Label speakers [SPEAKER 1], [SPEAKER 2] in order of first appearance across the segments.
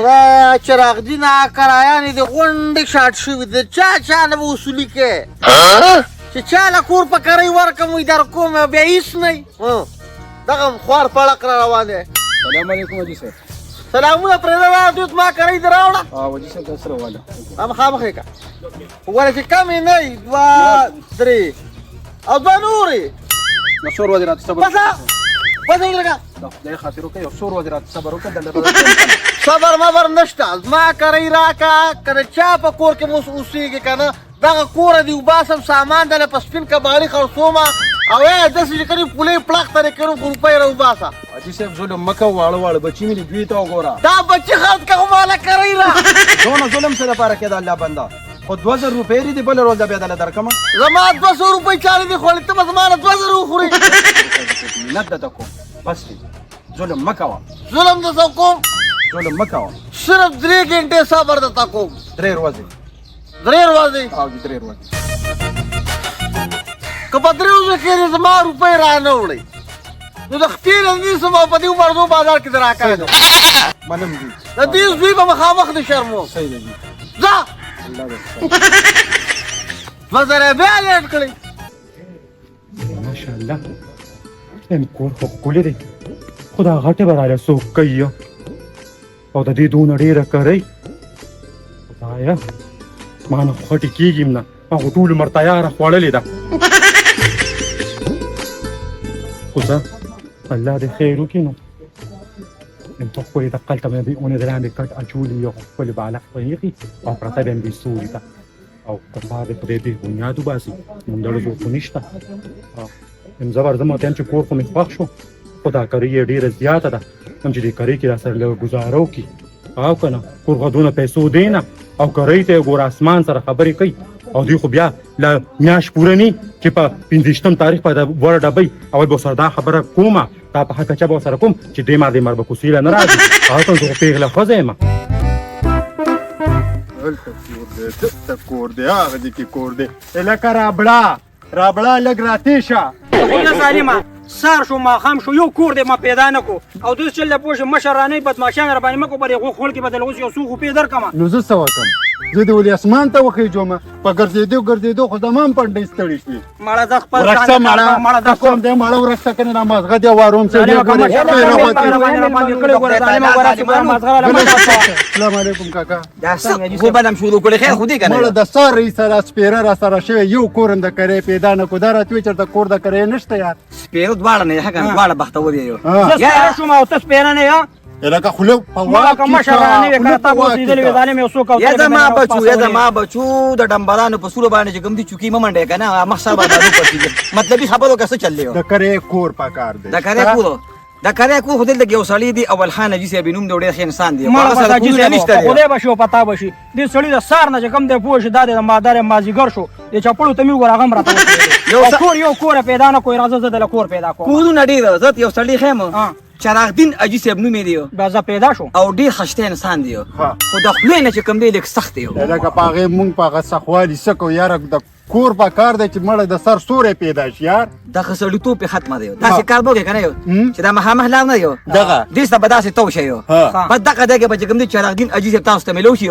[SPEAKER 1] خدای چراغ دین کرایانې د غونډې شاټ شوي د چا نه به وصولي کې چې چا له کور په کرۍ ورکړم وایي در کوم بیا هېڅ نه دغه خوار پړق را روان دی.
[SPEAKER 2] سلام علیکم حاجي صاحب.
[SPEAKER 1] سلامونه پرېږده دوی ما کرۍ دې راوړه.
[SPEAKER 2] حاجي صاحب دا سره واله
[SPEAKER 1] مخامخ یې کړه وګوره چې کم یې نه وي 2 3 او 2 نورې
[SPEAKER 2] نو څو ورځې راته صبر
[SPEAKER 1] بس ولګه
[SPEAKER 2] د خدای خاطر وکړه یو څو ورځې راته صبر وکړه دلته
[SPEAKER 1] صبر مبر نشته زما کرۍ راکه که چا په کور کې مو اوسېږي که نه دغه کوره دې وباسم سامان دله په سپین کباړي خرڅومه او یا داسې چې کړي پولې پړق ترې کړو په روپۍ راوباسه.
[SPEAKER 2] حاجي صاحب ظلم مه کوه واړه بچي مې دي دوی ته وګوره
[SPEAKER 1] دا بچي خرڅ که خو ماله کرۍ را
[SPEAKER 2] دونه ظلم څه دپاره کېده الله بنده خو 2000 روپۍ دي بله ورځ بیا دله درکړمه
[SPEAKER 1] زما 200 روپۍ چارې دي خوړې ته به زما نه 2000 وخورې
[SPEAKER 2] منت درته کوم بس دی ظلم مه کوه
[SPEAKER 1] ظلم درته کوم
[SPEAKER 2] ظلم مه کوه
[SPEAKER 1] صرف 3 ګنټې صبر درته کوم
[SPEAKER 2] 3 ورځې
[SPEAKER 1] 3 ورځې
[SPEAKER 2] او 3 ورځې
[SPEAKER 1] که په 3 ورځو کې زما روپۍ را نه وړئ نو د خپې نه نیسم او په دې ومرځو بازار کې دې راکاږم
[SPEAKER 2] منم دي
[SPEAKER 1] د دې زوی به مخامخ دې شرمو
[SPEAKER 2] صحیح دی
[SPEAKER 1] ځه
[SPEAKER 2] الله دې
[SPEAKER 1] دوه زره بیا لیټ کړئ.
[SPEAKER 3] ماشاءالله ام کور خو ښکلی دی خو دا غټې به راله څوک کوي او د دې دونه ډېره کرۍ خدایه ما نه خوټې کېږي نه هغو ټول عمر تیاره خوړلې ده خو زه الله دې خیر وکړي نو ام ته ښکلې د قلته مې اونې د لاندې کټ اچولي یو ښکلې بالښت به ایښي او پرته به م دې سوري ته او که سهار دې خدای دې بنیاد وباسي موږ دړه زور خو نشته یم زه به ورځم او ته یم چې کور خو مې خوښ شو خو دا کرۍ یې ډېره زیاته ده هم چې دې کرۍ کې راسره لږ ګزاره وکړي او که نه کور خو دونه پیسو دی نه او کرۍ ته یې ګوره اسمان سره خبرې کوي او دوی خو بیا له میاشت پوره نی چې په 25 تاریخ په وړه ډبۍ اول به ورسره دا خبره کومه دا په حقه چا به ورسره کوم چې دې ما دې مر به کوسۍ له نه راځي او ته زه خو پېغله ښځه یم
[SPEAKER 4] هلته کور دی دلته کور دی هغه دې کې کور دی لکه رابړه لږ راتې شه
[SPEAKER 5] نه ظالمه سار شو ماښام شو یو کور دی ما پیدا نه کو او دوی چل پوه شو مشرانې بدماشان را باندې مکو بلې غو خول کې بدل اوس یو څو روپۍ درکمه
[SPEAKER 4] نو زه څه وکړم زه دې ولې اسمان ته وخېجوم په ګرځېدو خو زما هم پنډۍ ستړې شوې
[SPEAKER 5] مړه زه خپل
[SPEAKER 4] ورکسه مړه قسم دې مړه ورکسه کنه دا مازغه دې واروم څه دې السلام علیکم کاکا
[SPEAKER 2] خو بدم شروع کړی خیر خو دې کنه
[SPEAKER 4] مړه د سار رئیس سره سپیره را سره شوی یو کورم د کرې پیدا نه کو دا راتوي چېرته کور د کرې نشته یار
[SPEAKER 2] سپیرو دواړه نه هغه دواړه بختور یو
[SPEAKER 5] زه شوم او تاسو پیرا نه یا
[SPEAKER 4] لکه خلو په
[SPEAKER 5] ما کوم مشرانې کړه تاسو دې دې ظالم یو څوک او
[SPEAKER 2] یا زما بچو د ډمبرانو په سور باندې چې کوم دي چوکي ممنډه کنه مخسر باندې پټي مطلب خبرو کیسه چل دی
[SPEAKER 4] د کرې کور پکار دی
[SPEAKER 2] د کرې کور دا کرے کو خدل د یو سړی دی اول خان جی سی بنوم د ډېر ښه انسان دی
[SPEAKER 5] ما سره جی نشته خدای بشو پتا بشي دې سړی د سار نه کوم د پوه شي د مادر مازیګر شو د چپړو ته می ورغم راته یو کور پیدا نه کوئی راځه د کور پیدا کو
[SPEAKER 2] کو نه ډېر زت یو سړی خیم چراغ دین اجي سی بنوم دی
[SPEAKER 5] بازا پیدا شو
[SPEAKER 2] او ډېر خشته انسان دی خو د خپل نه چې کوم دی لیک سخت دی
[SPEAKER 4] لکه پاغه مونږ پاغه سخوالي سکو یار د کور په کار دی چې مړه د سر سورې پیدا شي یار
[SPEAKER 2] د خسړی تو په ختمه دی دا څه کار بوګه کنه یو چې دا مخامخ لا نه یو
[SPEAKER 4] دغه
[SPEAKER 2] دې څه بداسه تو شي یو په دغه دغه به کوم دی چراغ دین اجي تاسو ته ملو شي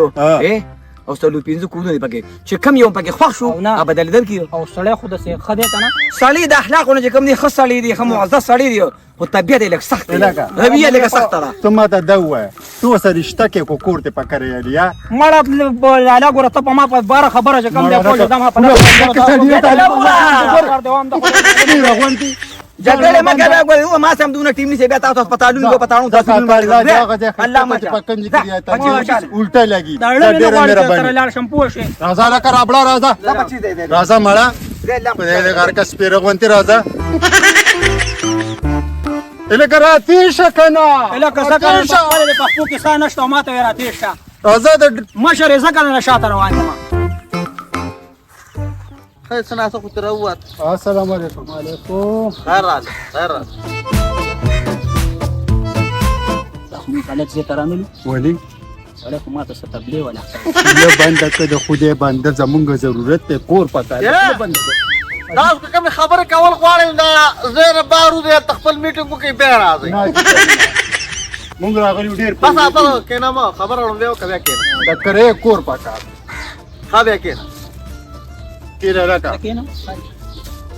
[SPEAKER 2] او ستلو پینځه کودونه پکې چې کم یو پکې خوښ شو ا بدل دل کیو
[SPEAKER 5] او سړی خود سه خدای کنه
[SPEAKER 2] سړی د اخلاقونه چې کم دی خصړی دی خمو عزت سړی دی او طبيعت یې لک سخت دی رویه لک سخت را
[SPEAKER 4] ته ما ته دوه تو سره رشتہ کې کو کور ته پکړې یا
[SPEAKER 5] مړه لاله ګوره ته په ما په بار خبره چې کم دی په دمه په
[SPEAKER 2] جګړه مګر غوړ ما سم دونه ټیم نشي بیا تاسو پتاړو پتاړو تاسو
[SPEAKER 4] الله ما پکن ذکر ته الټه لګي ډېر مهرباني
[SPEAKER 5] لار شمپو شي
[SPEAKER 4] راځه لکه رابړه راځه مړه په دې غار کا سپیره غونتی راځه الکه راتې شکنه
[SPEAKER 5] الکه سکه په پخپو کې سا نشته ماته راتې شه
[SPEAKER 4] راځه د
[SPEAKER 5] مشر زکه نه شاته روان یم
[SPEAKER 1] خیر سناسه خو تر ووت
[SPEAKER 4] السلام علیکم علیکم
[SPEAKER 1] خیر راځه
[SPEAKER 5] خلک زه ترانه
[SPEAKER 4] ولی
[SPEAKER 5] علیکم ما ته ستبلی ولا
[SPEAKER 4] یو بنده که د خدای بنده زمونږ ضرورت ته کور پکاره بنده
[SPEAKER 1] تاسو کوم خبره کول غواړئ دا زه بارو دې خپل میټینګ کې به راځي
[SPEAKER 4] مونږ راغلي ډېر
[SPEAKER 1] بس اته کېنه ما خبر اورم دیو کبه کېنه
[SPEAKER 4] د کرې کور پکار
[SPEAKER 1] ها بیا کېنه
[SPEAKER 4] کېنه راکا
[SPEAKER 5] کینو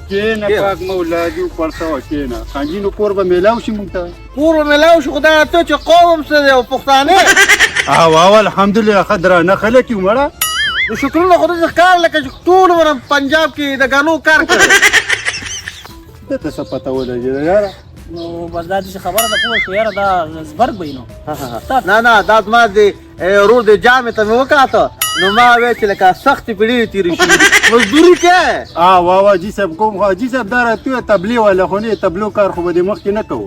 [SPEAKER 4] کېنه پاک مولا جو پړسو کېنه خانجي نو کور به میلاو شي مونږ ته
[SPEAKER 1] پور ملاو شو خدای ته چې قوم څه دی او پښتانه
[SPEAKER 4] او الحمدلله خدرا نه خلک یو مړه
[SPEAKER 1] نو شکرونه خدای څخه کار لکه چې ټول ورم پنجاب کې د غانو کار کوي
[SPEAKER 4] دته څه پته ولګي یاره
[SPEAKER 5] نو بس دا چې خبره ده پوه شو یاره دا زبرګ به نو
[SPEAKER 1] نه نه دا ما دې رور دې جامې ته مې وکاته نو ما وې چې لکه سختې پیړۍ تېرې شي مزدوري کې
[SPEAKER 4] وا جی صاحب کوم خو جی صاحب دا راته تبلیغ ولا خو نه تبلیغ کار خو به مخکې نه کوو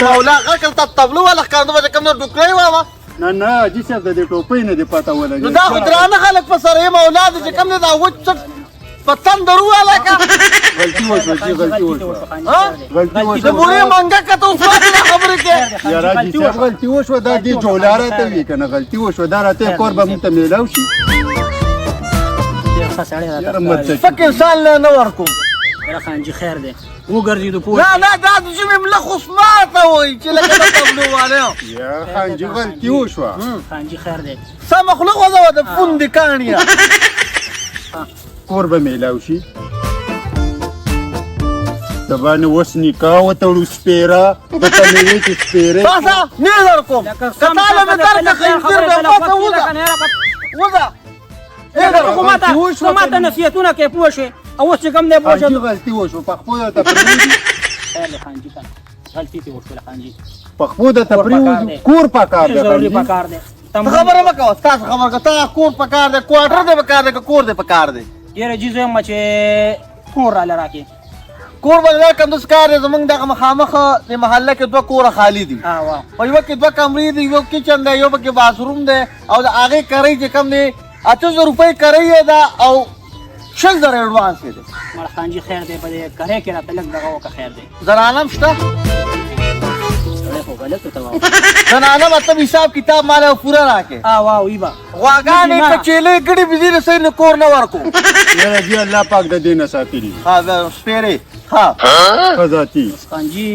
[SPEAKER 1] مولا غکل ته تبلو ولا کاندو چې کوم ډوکړی وامه
[SPEAKER 4] نه جی صاحب د دې ټوپۍ نه دې پته ولګي
[SPEAKER 1] نو دا خو درانه خلک په سره یې مولا دې چې کوم نه دا وچ پتن درو والا کا
[SPEAKER 4] غلطي وشوه جی غلطي وشوه غلطي
[SPEAKER 1] د
[SPEAKER 4] وشوه
[SPEAKER 1] موري منګه کته اوس خبره کې
[SPEAKER 4] یاره جی صاحب غلطي وشوه دا دې جولاره ته وی کنه غلطي وشوه دا راته کور به مونږ ته میلاو شي یاره مت
[SPEAKER 1] فک انسان له نه ورکوم
[SPEAKER 5] یاره خانجي خیر دی وګرځېدو پوه
[SPEAKER 1] نه نه دا د جمع ملخ اسماته وای چې لکه د تبلو والو
[SPEAKER 4] یا خانجي غلطي وشوه
[SPEAKER 5] خانجي خیر دی
[SPEAKER 1] سم مخلوق وځو د فوند کانیا
[SPEAKER 4] کور به میلاو شي د باندې اوس نکاح وتړو سپېره د تلوي کې سپېره
[SPEAKER 1] تاسو نه درکوم کتاله مې درته خنځیر به ما ته وځه
[SPEAKER 5] حکومت نصیحتونه کې پوه شي او اوس چې کوم دی پوه شي
[SPEAKER 4] خانجي غلطي وشوه پخپو ته پرېږدي
[SPEAKER 5] خیر دی خانجي کنه غلطي دې وشوله خانجي
[SPEAKER 4] پخپو ته پرېږدي کور پکار دی
[SPEAKER 5] ضروري
[SPEAKER 4] خانجي
[SPEAKER 5] پکار دی
[SPEAKER 1] خبره وکړه تاسو خبر کړه تا کور پکار دی کوارټر دی پکار دی کور دی پکار دی
[SPEAKER 5] یاره جی زه چې کور را لراکې
[SPEAKER 1] کور باندې کوم د کار زمونږ دغه مخامخ د محله کې دوه کور خالی دي
[SPEAKER 5] واه
[SPEAKER 1] او یو کې دوه کمرې دي یو کچن دی یو کې باتروم دی او د هغه کرای چې کم دی 8000 روپۍ کرای دا او 6000 ایڈوانس دی
[SPEAKER 5] مړ خانجي خیر دی په دې کرے کې راته لږ دغه وکړه خیر دی
[SPEAKER 1] زنانم شته
[SPEAKER 5] خو غلط ته واه
[SPEAKER 1] زنانه مطلب حساب کتاب مال پورا راکې
[SPEAKER 5] واه وی با
[SPEAKER 1] غواګانې کچېلې ګډې بزیر سې نه کور نه ورکو
[SPEAKER 4] یاره جی الله پاک د دې نه ساتي
[SPEAKER 1] ها سپېره ها
[SPEAKER 4] خزاتی
[SPEAKER 5] خانجي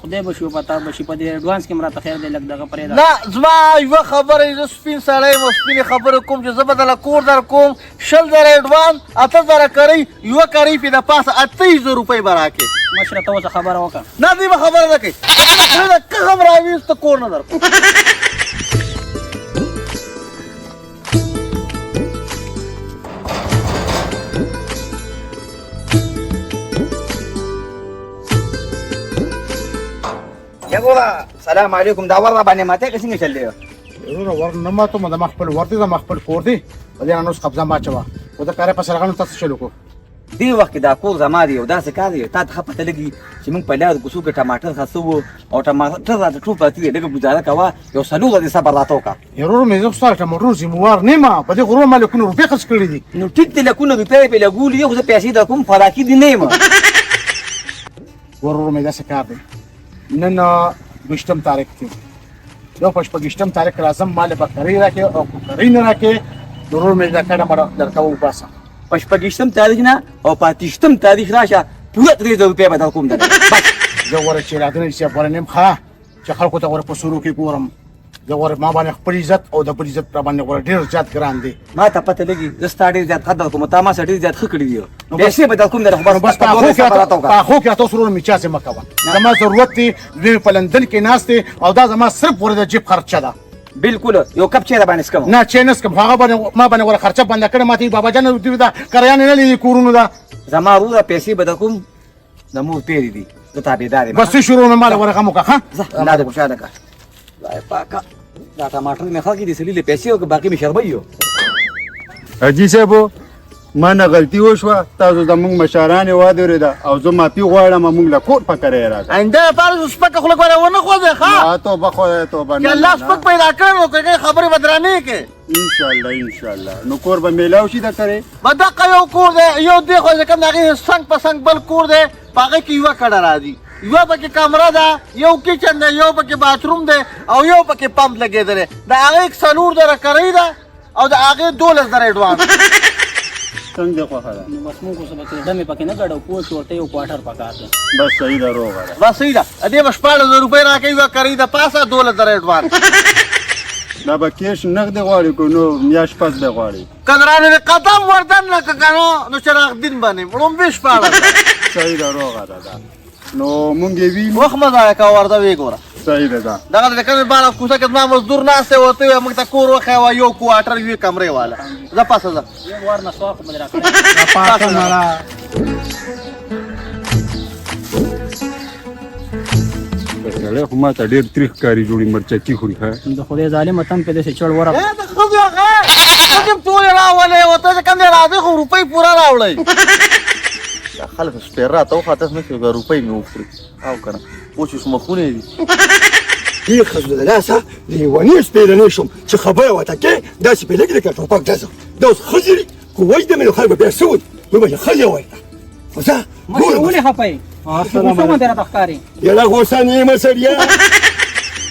[SPEAKER 5] خدای بشو پتا بشي په دې ایڈوانس کې مراته خیر دی لږ دغه پرې دا
[SPEAKER 1] نه زما یو خبره ز سپین سړی مو سپین خبره کوم چې زبدل کور در کوم 6000 ایڈوانس 8000 کری یو کری په د پاسه 8000 روپۍ براکه
[SPEAKER 5] مشره ته اوس خبره وکړه
[SPEAKER 1] نه دی خبره نه کوي دا کوم راويست کور نه در کوم
[SPEAKER 2] یګورا سلام علیکم دا ور باندې ماته کې څنګه چلې
[SPEAKER 6] ضرور ورنه ما ته د مخبل ورته د مخبل کور دی په دې انوس قبضه ما چوا و دا کار په سرغانو تاسو چلو کو
[SPEAKER 2] دی وخت دا کور زما دی او دا څه کار دی تا ته پته لګي چې موږ په لاره کوڅو کې ټماټر خاصو او ټماټر راته ټوپ پاتې دی لکه گزاره کوا یو سلو د صبر راتو کا
[SPEAKER 6] ضرور مې زو ستاره ټماټر زموار نه ما په دې غرو مال کو روپې خرڅ کړې دي
[SPEAKER 2] نو ټیک دی لکونه روپې په لګول یو څه پیسې د کوم فراکی دی نه ما
[SPEAKER 6] ورور مې دا څه کار دی نن 20 تاریخ کې یو پښپګشتم تاریخ راځم مال به کری راکې او کری نه راکې ضرور مې دا کړه مړ درکاو پاسه
[SPEAKER 2] پښپګشتم تاریخ نه او پاتیشتم تاریخ راشه پوره 3000 روپیا به کوم ده بس
[SPEAKER 6] زه ور چې راځم چې ورنم ښه چې خلکو ته ور په سورو کې ګورم زه ور ما باندې خپل عزت او د خپل عزت پر باندې ور ډیر زیات ګران دي
[SPEAKER 2] ما ته پته لګي زه ستاره زیات قدر کوم تا ما سړي زیات خکړی دی پیسې به کوم ده
[SPEAKER 6] بس خو کې تاسو ورو میچا سم کوا زما ضرورت دی وی په لندن کې ناشته او دا زما صرف ور د جیب خرچه ده
[SPEAKER 2] بالکل یو کپ چیرې باندې سکم
[SPEAKER 6] نه چینس کوم هغه باندې ما باندې ور خرچه بند کړم ماته بابا جان دوی دا کریان نه لې کورونو دا
[SPEAKER 2] زما ورو پیسې به کوم د مور پیری دي زه تابعدار یم
[SPEAKER 6] بس شروع مې مال ورغه مو کا
[SPEAKER 2] نه د خوشاله کا لای پاکا دا ټماټر مې خلک دي سلیله پیسې او باقي مې شربایو
[SPEAKER 4] حاجي صاحب ما نه غلطي وشوه تاسو زموږ مشران واده ده او زه معافي غواړم موږ له کور په کرے راځه
[SPEAKER 1] انده پاره سپک خلک ولا ونه خوځه ښا
[SPEAKER 4] توبه خو توبه
[SPEAKER 1] یا الله سپک پیدا کړو کوي خبره بدرانه کې
[SPEAKER 4] ان شاء الله نو کور به میلاو شي دا کرے
[SPEAKER 1] مدقه یو کور دی یو دی خو ځکه دغه څنګه په څنګه بل کور دی پاګه کې یو کډه راځي یو پکې کمره ده یو کچن ده یو پکې باتروم ده او یو پکې پمپ لګېدل دا هغه 100 در کوي دا او دا هغه 12000 ایڈوانس
[SPEAKER 4] څنګه دی خوښه ده
[SPEAKER 5] بس موږ اوس به ډمې پکې نه ګډو پوه شو ورته یو کوارټر پکار دی
[SPEAKER 4] بس صحیح ده روغه ده
[SPEAKER 1] بس صحیح ده ا دې به 16000 روپۍ راکوي وه کرۍ د پاسه 2000 ایډوانس
[SPEAKER 4] دا به کیش نغدې غواړي که نو میاشت پس به غواړي
[SPEAKER 1] قدرانې د قدم وردن نه که که نو چراغ دین باندې لومبې 16000
[SPEAKER 4] صحیح ده روغه ده دا نو مونږ یې وینو
[SPEAKER 1] وخت مه ضایع کوه ورته ویې ګوره
[SPEAKER 4] صحیح ده دا
[SPEAKER 1] دغه د کمې بالا کوڅه کې زما مزدور ناست دی ورته ویې موږ ته کور وښیوه یو کوارټر یوې کمرې والا زه پاسه ځه
[SPEAKER 5] یو وار نه سوا خو به دې راکړی
[SPEAKER 4] سړی خو ما ته ډېر تریخ کاري جوړي مرچکي خوري ښه
[SPEAKER 5] د خدای ظالمه تم پې داسې چړ ورغ
[SPEAKER 1] د ښځو هغه ښځې ټولې راولې ورته چې کوم دی راځئ خو روپۍ پوره راوړئ دا خلک سپېر راته وخاته نه کړي روپۍ مې وخوري او که نه اوس مخونه یې دي
[SPEAKER 7] دې ښځو د لاسه لیونی سپېرنی شوم چې خبره ورته کې داسې پې لږ لږه ټوپک ډزم دا اوس ښځې دي خو وجده مې نو خلک به بیا څه وایي وایي به چې ښځې وایي خو زه
[SPEAKER 5] مشر ولې خفه یې غوسه مې راته ښکاري
[SPEAKER 7] یاره غوسه نه یم سړیه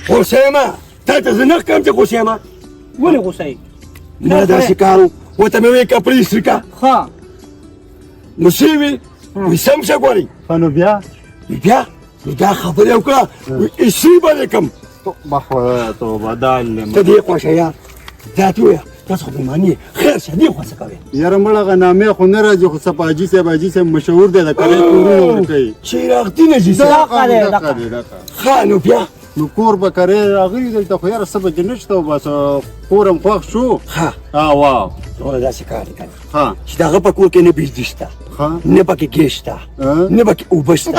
[SPEAKER 7] غوسه یم تا ته زه نه ښکارم چې غوسه یم
[SPEAKER 5] ولې غوسه یې
[SPEAKER 7] نه داسې کار و ورته مې وایي کپړې سرکه
[SPEAKER 5] ښه
[SPEAKER 7] نو څه وي وایي سم شه ګورئ
[SPEAKER 4] ښه نو بیا
[SPEAKER 7] بیا نو دا خبرې وکړه وایي اسی به دې کړم
[SPEAKER 4] توبه دا
[SPEAKER 7] ته دې خوښه یار دا ته ووایه تاسو خو بېماني یې خیر شه دې خو څه کوې
[SPEAKER 4] یاره مړ هغه نامې خو نه راځي خو څه په حاجي صاحب حاجي صاحب مشهور دی د کلي کورونه ورکوي
[SPEAKER 7] چراغ دینه جي
[SPEAKER 4] دقه دی دقه دی دقه
[SPEAKER 7] ښه نو بیا
[SPEAKER 4] نو کور به کرې راغلي دلته خو یاره څه به کې نشته بس کور هم خوښ شو
[SPEAKER 7] ښه
[SPEAKER 4] واو
[SPEAKER 7] نو داسې کار دی که نه
[SPEAKER 4] ښه
[SPEAKER 7] چې د هغه په کور کې نه بجلي شته
[SPEAKER 4] ښه
[SPEAKER 7] نه پکې ګیس شته نه پکې اوبه شته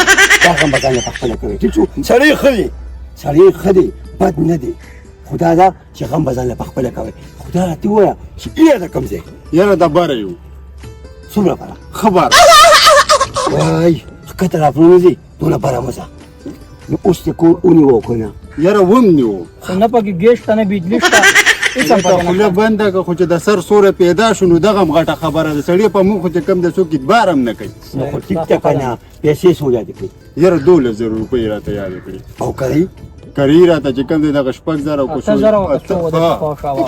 [SPEAKER 7] دا هم به ځان یې پخپله کوي ټیک شو سړی ښه دی سړی ښه دی بد نه دی خو دا ده چې غم به ځان یې پخپله کوي خو دا راته ووایه چې ایره د کوم ځای
[SPEAKER 4] یاره د بره یو
[SPEAKER 7] څومره بره
[SPEAKER 4] ښه بره
[SPEAKER 7] وای ښکته راپرېوځي دونه بره مه ځه نو اوس دې کور ونیوه که نه
[SPEAKER 4] یاره وم نیو
[SPEAKER 5] خو نه پکې ګیس شته نه بجلي شته هېڅ هم
[SPEAKER 4] ته
[SPEAKER 5] پکې
[SPEAKER 4] خوله
[SPEAKER 5] نه
[SPEAKER 4] بنده که خو چې د سر سوری پیدا شو نو دغه هم غټه خبره ده سړی په موږ خو چې کوم د څوک اعتبار هم نه کوي
[SPEAKER 7] نو خو ټیک ده که نه پیسې څو یادې کړي
[SPEAKER 4] یاره 12000 روپۍ راته یادې کړي
[SPEAKER 7] او کوي
[SPEAKER 4] کري راته چې کوم دی دغه 6000 او
[SPEAKER 5] اته زره او څو د خوښه وه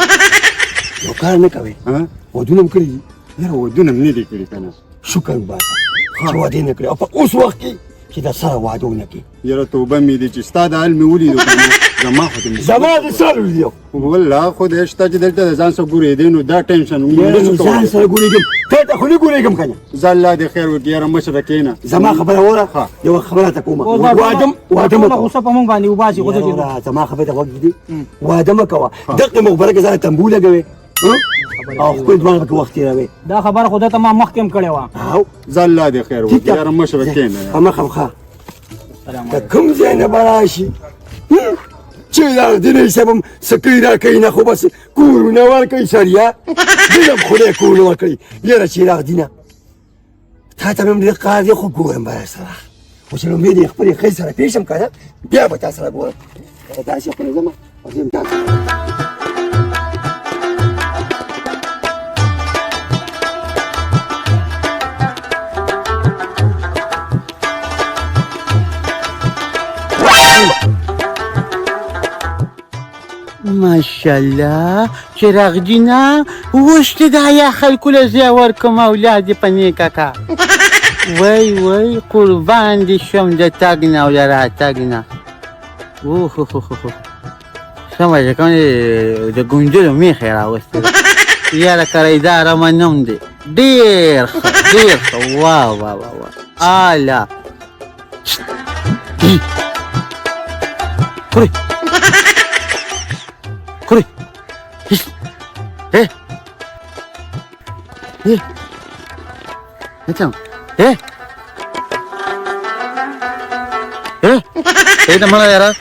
[SPEAKER 7] یو کار نه کوي
[SPEAKER 4] ها
[SPEAKER 7] ودونه هم کړي دي
[SPEAKER 4] یاره ودونه هم نه دي کړي که نه
[SPEAKER 7] شکر وباسه چې واده نه کړي او په اوس وخت کې چې د سره واده ونه کړي
[SPEAKER 4] یاره توبه مې دي چې ستا د حال مې ولیدو که نه زما خو دې
[SPEAKER 7] زما د سر ولیدو
[SPEAKER 4] والله خدای شته چې دلته د ځان سره ګورېدی نو دا ټینشن
[SPEAKER 7] یاره نو ځان سره ګورېږم تا ته خو نه ګورېږم که نه
[SPEAKER 4] زه الله دې خیر وکړي یاره مشره کښېنه
[SPEAKER 7] زما خبره واوره یوه خبره ته کومه واده مه کوه
[SPEAKER 5] غوسه په مونږ باندې وباسي خو دې
[SPEAKER 7] یاره زما خبره ته غوږ ږدي واده مه کوه دغه مقبره کې ځان تنبو لګوې او خپل ځوان پکې وخت تېروې
[SPEAKER 5] دا خبره خو ده ته ما مخکې هم کړې وه
[SPEAKER 7] او
[SPEAKER 4] زه الله دې خیر وکړي یاره مشره کښېنه
[SPEAKER 7] خامخا د کوم ځای نه به راشي چې دا دینه حساب هم څه کوي راکوي نه خو بس کورونه ورکوي سړیه دین هم خدای کورونه ورکوي یاره چراغ دینه تا ته مې هم ډېر کار دی خو ګورم به راسره خو چې لومبې دې خپلې ښځې سره پېښ شم که نه بیا به تا سره ګورم داسې خو نه ځمه او زه یم تا سره
[SPEAKER 1] ماشاءالله چراغ جینا وشت دا یا خلکو له زه ورکم اولاد په نیکه کا وای قربان دې شم د تګ نه او د راتګ نه اوهوهوهو سمه چې کوم د ګونجلو میخې راوستې ده یاره کریداره مه نوم دی ډېر ښه واه اعلی خوري نتم ده مالا يارا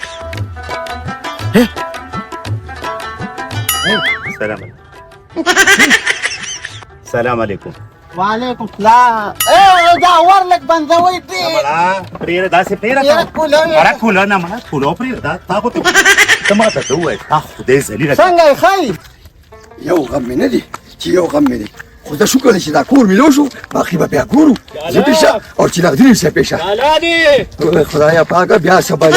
[SPEAKER 8] السلام عليكم
[SPEAKER 1] وعليكم السلام دا ورلك بنزوي دي
[SPEAKER 8] پریر دا سي پریر
[SPEAKER 1] يا كلها
[SPEAKER 8] مرا کولا نه مرا کولا پریر دا تا کو ته ما ته دوه تا خدای زلی
[SPEAKER 1] څنګه خی
[SPEAKER 7] یو غم مې نه دی چې یو غم مې دی خو دا شکر دی چې دا کور مې لو شو باقي به بیا ګورو زه پېښه او چې لغدي نشي پېښه خدایا پاکه بیا سبا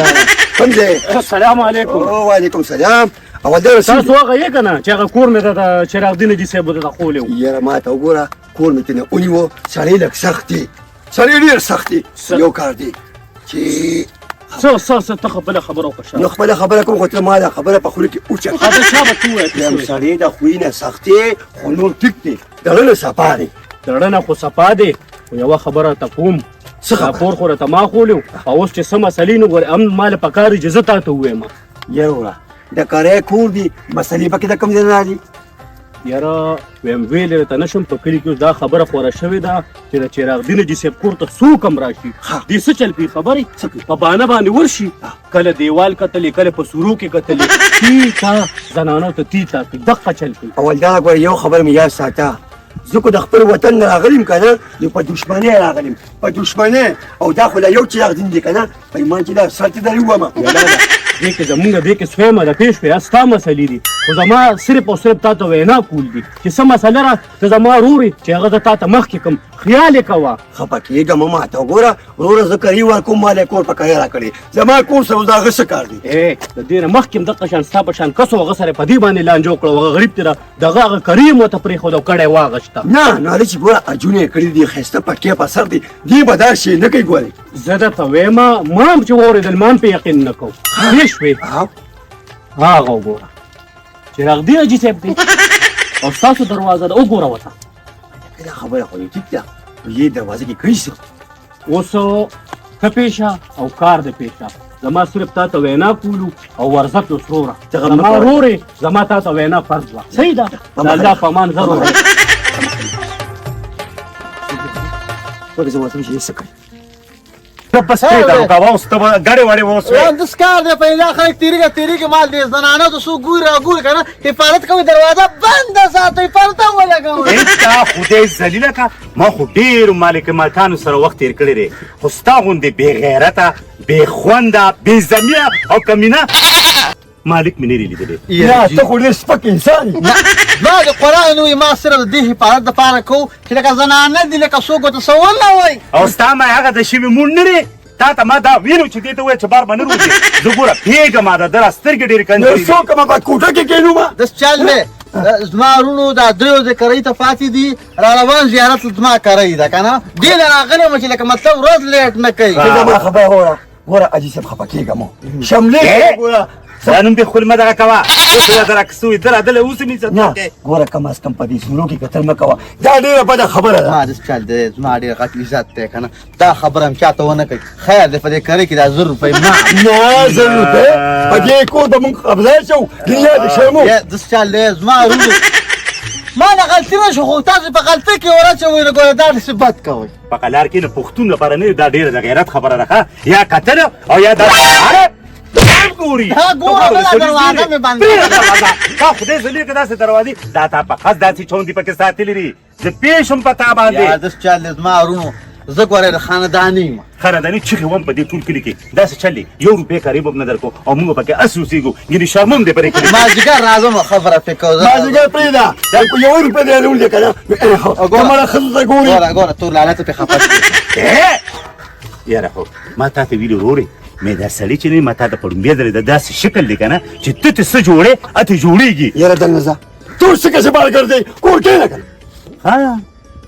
[SPEAKER 7] کوم ځای
[SPEAKER 5] السلام علیکم
[SPEAKER 7] وعلیکم السلام اول دا
[SPEAKER 5] تاسو هغه یې که نه چې هغه کور مې د چراغ دین جي صاحب ته خولی و
[SPEAKER 7] یاره ما ته وګوره کور مې ترنه ونیوه سړی لږ سخت دی سړی ډېر سخت دی یو کار دی چې
[SPEAKER 9] څه ته خپله خبره وکړه
[SPEAKER 7] نو خپله خبره کوم خو ته ما دا خبره په خوله کې اوچه
[SPEAKER 9] خبر چا به ته ووایه
[SPEAKER 7] یم سړی د خوی نه سخت دی خو نور ټیک دی د زړه نه صفا دی
[SPEAKER 9] دړنه خو صفا دی خو یوه خبره ته کوم
[SPEAKER 7] څه خبره؟
[SPEAKER 9] راپور خو راته ما خولیو او اوس چې څه مسلې نه ګورې هم ما له پکار چې زه تا ته ووایم
[SPEAKER 7] یوه د کاری کور دی مسلې پکې د کوم ځای نه راځي
[SPEAKER 9] یاره ویم ویلې راته نه شم په کلي کې اوس دا خبره خوره شوې ده چې د چراغ دین حاجي صاحب کور ته څوک هم راشي دې څه چل کوي خبرې په بانه باندې ورشي کله دیوال کتلې کله په سورو کې کتلې تیتا زنانو ته تیتا کوي دقه چل کوي
[SPEAKER 7] اول دا ګوره یو خبره مې یاد ساته زه خو د خپل وطن نه راغلیم که نه نو په دښمنۍ راغلیم په دښمنۍ او دا خو لا یو چراغ دین دی که نه په ایمان کې دا سر ته درې وومه
[SPEAKER 9] دې کې زمونږ دې کې سویمه د پیش پې ستا مسلې دي خو زما صرف او صرف تا ته وینا کول دي چې څه مسله را ته زما ورور چې هغه زه تا ته مخکې کړم خیال یې کوه
[SPEAKER 7] خفه کېږه مه ماته وګوره وروره زه کري ورکوم ما له کور په کرۍ راکړې زما کور سره اوس د هغه څه کار دی
[SPEAKER 9] د دې نه مخکې هم دغه شان ستا په شان کس و هغه سره په دې باندې لانجه وکړه هغه غریب تېره دغه هغه کریم ورته پرېښود او کډی واغشته
[SPEAKER 7] نه نو هلې چې ګوره اجونه یې کړي دي ښایسته پټکې په سر دي دې به دا شی نه کوي ګورې
[SPEAKER 9] زه درته وایم ما هم چې واورېدل ما هم پې یقین نه کوم پوه شوې هغه وګوره چراغ دین حاجي صاحب دی او ستاسو دروازه ده وګوره ورته
[SPEAKER 7] دا خبره خو یې ټیک ده خو یې دروازه کې کوي څه
[SPEAKER 9] اوس ښه پیشه او کار د پیشه زما صرف تا ته وینا کولو او ورزه پې اوس وروره زما ورورې زما تا ته وینا فرض وه صحیح ده د الله په امان زه وروره
[SPEAKER 7] ولې زما ته چې څه کوي
[SPEAKER 8] بس پیدا وکړه اوس ته به ګړې وړې واوسوې
[SPEAKER 1] دس کار دی پیدا خلک تیریږي مال دی زنانه ته څوک ګوري که نه حفاظت کوي دروازه بنده ساتئ پرده ولګوئ
[SPEAKER 8] تا خدای ذلیله که ما خو ډېرو مالک مالکانو سره وخت تېر کړی دی خو ستا غوندې بې غیرته بې خونده بې زمیه او کمینه مالک مې نه دی لیدلی
[SPEAKER 7] یا ته خو ډېر سپک انسان یې
[SPEAKER 1] ما د قرآن وایي ما صرف د دې حفاظت دپاره کوو چې لکه زنانه دي لکه څوک ورته څه ونه وایي
[SPEAKER 8] او ستا ما هغه د شوي مونډ نه دی تا ته ما دا ویلو چې دې ته ووایه چې بار به نه روځي زه ګوره پوهېږم ما د ده را سترګې ډېرې
[SPEAKER 7] نو
[SPEAKER 8] کنځلې دي
[SPEAKER 7] څوک ما په کوټه کې کښېنو ما
[SPEAKER 1] دس چل دی زما وروڼو دا دریو ځای کرۍ ته پاتې دي را روان زیارت زما کرۍ ده که نه دې نه راغلی یم چې لکه مطلب ورځ لیټ نه کوي
[SPEAKER 7] زما خبره وره ګوره حاجي صاحب خفه کېږه مو شملې ګوره
[SPEAKER 8] دا نوم دې خپل مه دغه کوه اوس دا درک سوی دله دله اوس مې عزت
[SPEAKER 7] نه
[SPEAKER 8] وکړې
[SPEAKER 7] ګوره کم از کم په دې سورو کې کتل مه کوه دا ډېره بده خبره ده
[SPEAKER 1] ما دس چل دی زما ډېر غټ عزت دی که نه دا خبره هم چاته ونه کوي خیر دی په دې کرۍ کې دا 1000 روپۍ ما
[SPEAKER 7] نه 1000 روپۍ په دې کور به مونږ قبضه شو دنیا د شرمو
[SPEAKER 1] دس چل دی زما وروڼو ما نه غلطي نه شو خو تاسو په غلطۍ کې ورچوئ نو ګوره دا داسې بد کوئ
[SPEAKER 8] په قلار کې نه پښتون لپاره نه دا ډېره د غیرت خبره ده ښه یا کتنه او یا دا ګوري
[SPEAKER 1] ها ګوره بله دروازه مې بند
[SPEAKER 8] تا خدای ذلیل که داسې دروازې دا تا په قصد داسې چوندې پکې ساتلي دي زه پېښم په تا باندې
[SPEAKER 1] دس چل دی زما وروڼو زه ګوره د خانداني یم
[SPEAKER 8] خانداني چغې وم په دې ټول کلي کې داسې چل دی 1 روپۍ قریب هم نه درکو او موږ پکې اس اوسېږو یعنې شرمم دی پرې کلي
[SPEAKER 1] مازدیګر راځم خبره پرې کوو
[SPEAKER 7] مازدیګر پرېږده دا خو 1 روپۍ دی راولې که نه هماړه ښځو ته ګوري
[SPEAKER 1] ګوره تور لعنته پرې خفه شي
[SPEAKER 8] یاره خو ما تا ته ویلي ورورې مې دا سړی چې نه ما تا ته په ړومبې درې د داسې شکل دی که نه چې ته ته څه جوړې اته جوړېږي
[SPEAKER 7] یاره دننه ځه ټول څه کسې بار ګرځئ کور کښېنه که
[SPEAKER 8] ها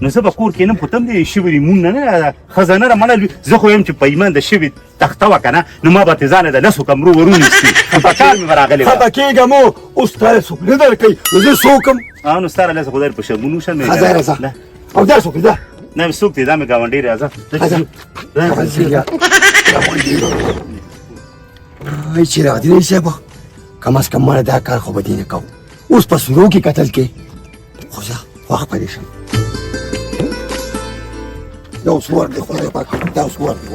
[SPEAKER 8] نو زه به کور کښېنم خو ته هم دې شوي مونږ نه خزانه را منل وي زه خو یم چې په ایمان د شوي تخته وه که نه نو ما به تې ځانه د 10 کمرو ورونیسي په کار مې به راغلی وه
[SPEAKER 7] خفه کېږه مو اوس تا څوک نه درکوي نو زه څوک یم
[SPEAKER 8] نو ستا را لاسه خدای په شرمونو شه مې
[SPEAKER 7] ځه راځه او دا څوک دی دا
[SPEAKER 8] نه څوک دی دا مې ګاونډی راځه
[SPEAKER 7] وای چراغ دین صاحب کم از کم مړه دا کار خو به دې نه کوو اوس په سورو کې کتل کې خو زه وخت پرېښم دا اوس ور دی خدای پاک دا اوس ور دی